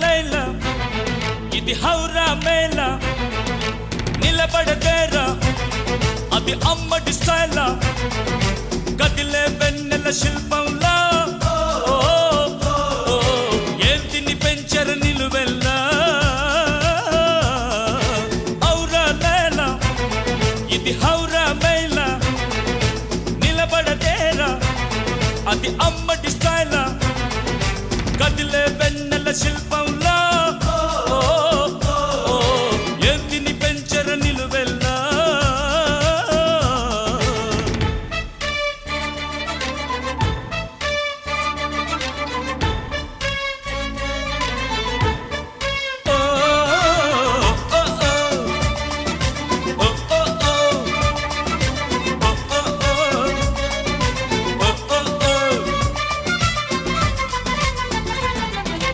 లైలా ఇది హౌరా మేళ నిలబడదేరా అది అమ్మడి స్టైలా కదిలే వెన్నెల శిల్పంలా ఏంటిని పెంచర నిలువెల్లా ఔరా లైలా ఇది హౌరా మేళ నిలబడదేరా అది అమ్మడి స్టైలా కదిలే వెన్నెల శిల్పం